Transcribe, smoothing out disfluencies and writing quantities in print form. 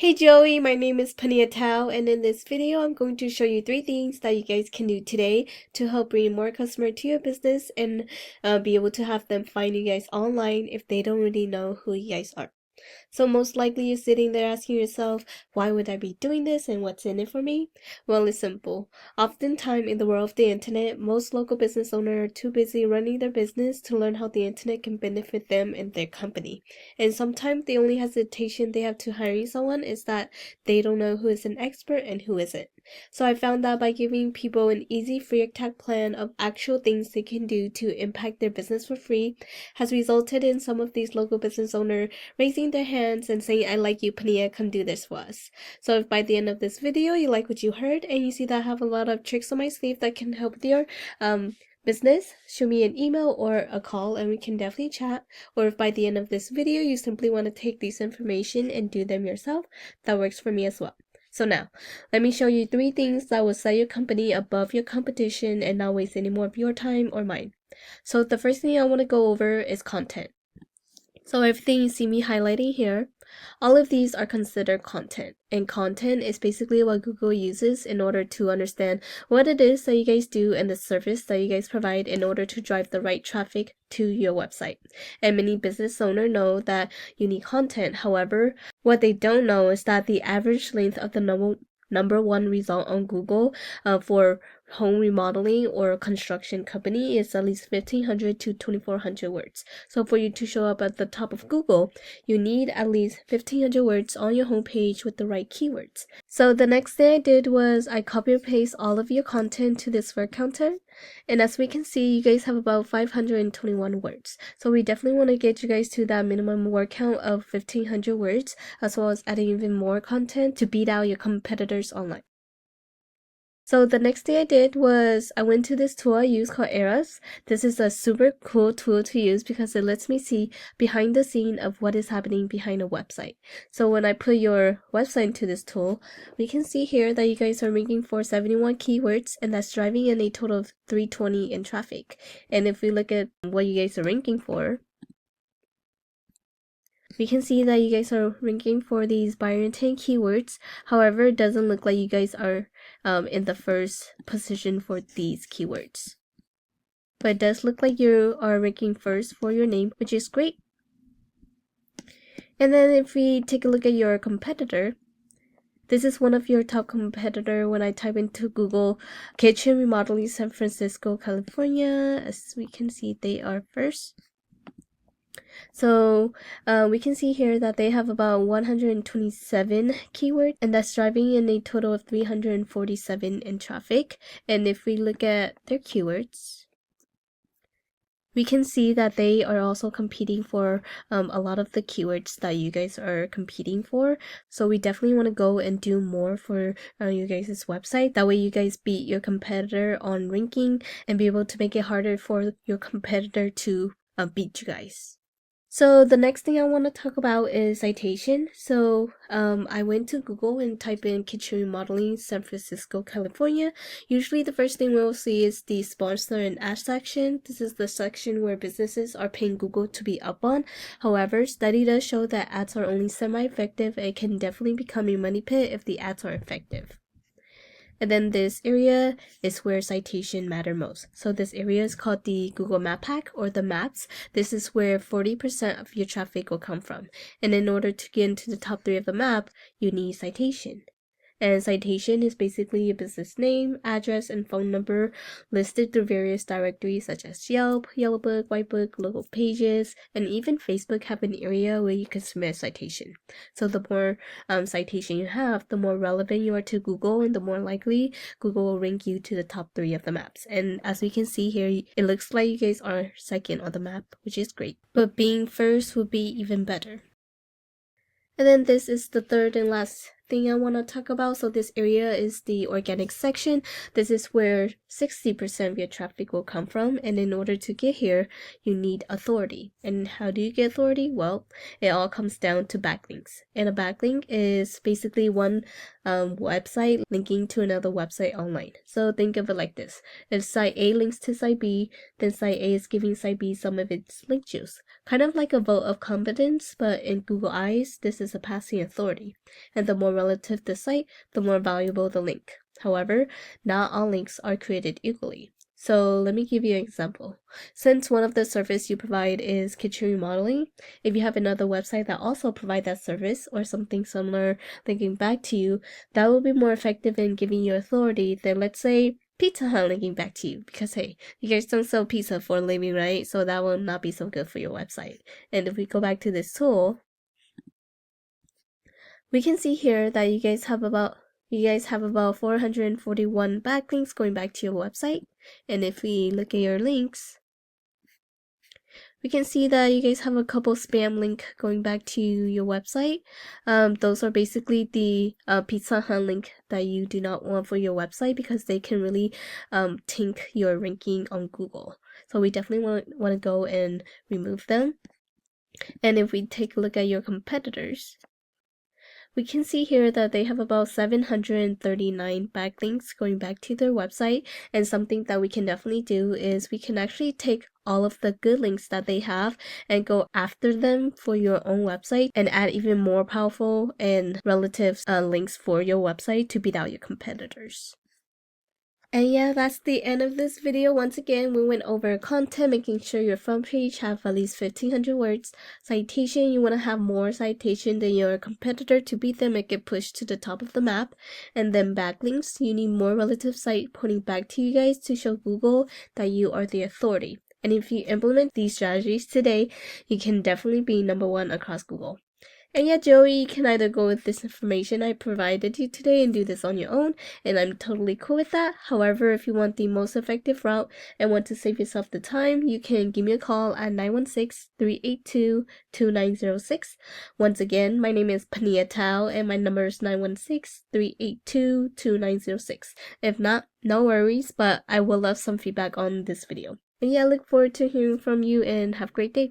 Hey Joey, my name is Panyia, and in this video I'm going to show you 3 things that you guys can do today to help bring more customers to your business and be able to have them find you guys online if they don't really know who you guys are. So most likely you're sitting there asking yourself, why would I be doing this and what's in it for me? Well, it's simple. Oftentimes in the world of the internet, most local business owners are too busy running their business to learn how the internet can benefit them and their company. And sometimes the only hesitation they have to hiring someone is that they don't know who is an expert and who isn't. So I found that by giving people an easy free attack plan of actual things they can do to impact their business for free has resulted in some of these local business owners raising their hands and saying, I like you, Panyia, come do this for us. So if by the end of this video you like what you heard and you see that I have a lot of tricks on my sleeve that can help with your business, shoot me an email or a call and we can definitely chat. Or if by the end of this video you simply want to take this information and do them yourself, that works for me as well. So now, let me show you 3 things that will set your company above your competition and not waste any more of your time or mine. So the first thing I want to go over is content. So everything you see me highlighting here, all of these are considered content. And content is basically what Google uses in order to understand what it is that you guys do and the service that you guys provide in order to drive the right traffic to your website. And many business owners know that you need content. However, what they don't know is that the average length of the number one result on Google for home remodeling or construction company is at least 1,500 to 2,400 words. So for you to show up at the top of Google, you need at least 1,500 words on your homepage with the right keywords. So the next thing I did was I copy and paste all of your content to this word counter. And as we can see, you guys have about 521 words. So we definitely want to get you guys to that minimum word count of 1,500 words, as well as adding even more content to beat out your competitors online. So the next thing I did was I went to this tool I use called Eras. This is a super cool tool to use because it lets me see behind the scene of what is happening behind a website. So when I put your website into this tool, we can see here that you guys are ranking for 71 keywords and that's driving in a total of 320 in traffic. And if we look at what you guys are ranking for, we can see that you guys are ranking for these buyer intent keywords. However, it doesn't look like you guys are in the first position for these keywords. But it does look like you are ranking first for your name, which is great. And then if we take a look at your competitor, this is one of your top competitor when I type into Google kitchen remodeling San Francisco, California. As we can see, they are first. So we can see here that they have about 127 keywords and that's driving in a total of 347 in traffic. And if we look at their keywords, we can see that they are also competing for a lot of the keywords that you guys are competing for. So we definitely want to go and do more for you guys' website. That way you guys beat your competitor on ranking and be able to make it harder for your competitor to beat you guys. So the next thing I want to talk about is citation. So I went to Google and type in kitchen remodeling San Francisco, California. Usually the first thing we'll see is the sponsor and ad section. This is the section where businesses are paying Google to be up on. However, study does show that ads are only semi-effective and can definitely become a money pit if the ads are effective. And then this area is where citation matter most. So this area is called the Google Map Pack or the maps. This is where 40% of your traffic will come from. And in order to get into the top 3 of the map, you need citation. And citation is basically your business name, address, and phone number listed through various directories such as Yelp, Yellowbook, Whitebook, local pages, and even Facebook have an area where you can submit a citation. So the more citation you have, the more relevant you are to Google and the more likely Google will rank you to the top 3 of the maps. And as we can see here, it looks like you guys are second on the map, which is great. But being first would be even better. And then this is the third and last thing I want to talk about. So this area is the organic section. This is where 60% of your traffic will come from, and in order to get here, you need authority. And how do you get authority? Well, it all comes down to backlinks. And a backlink is basically one website linking to another website online. So think of it like this. If site A links to site B, then site A is giving site B some of its link juice. Kind of like a vote of confidence, but in Google eyes, this is a passing authority. And the more relative the site, the more valuable the link. However, not all links are created equally. So let me give you an example. Since one of the service you provide is kitchen remodeling, if you have another website that also provides that service or something similar linking back to you, that will be more effective in giving you authority than, let's say, Pizza Hut linking back to you, because hey, you guys don't sell pizza for a living, right? So that will not be so good for your website. And if we go back to this tool, we can see here that you guys have about 441 backlinks going back to your website. And if we look at your links, we can see that you guys have a couple spam link going back to your website. Those are basically the Pizza Hut link that you do not want for your website because they can really tank your ranking on Google. So we definitely want to go and remove them. And if we take a look at your competitors, we can see here that they have about 739 backlinks going back to their website, and something that we can definitely do is we can actually take all of the good links that they have and go after them for your own website and add even more powerful and relative links for your website to beat out your competitors. And yeah, that's the end of this video. Once again, we went over content, making sure your front page have at least 1500 words. Citation, you want to have more citation than your competitor to beat them and get pushed to the top of the map. And then backlinks, you need more relative site pointing back to you guys to show Google that you are the authority. And if you implement these strategies today, you can definitely be #1 across Google. And yeah, Joey, you can either go with this information I provided you today and do this on your own, and I'm totally cool with that. However, if you want the most effective route and want to save yourself the time, you can give me a call at 916-382-2906. Once again, my name is Panyia and my number is 916-382-2906. If not, no worries, but I will love some feedback on this video. And yeah, I look forward to hearing from you and have a great day.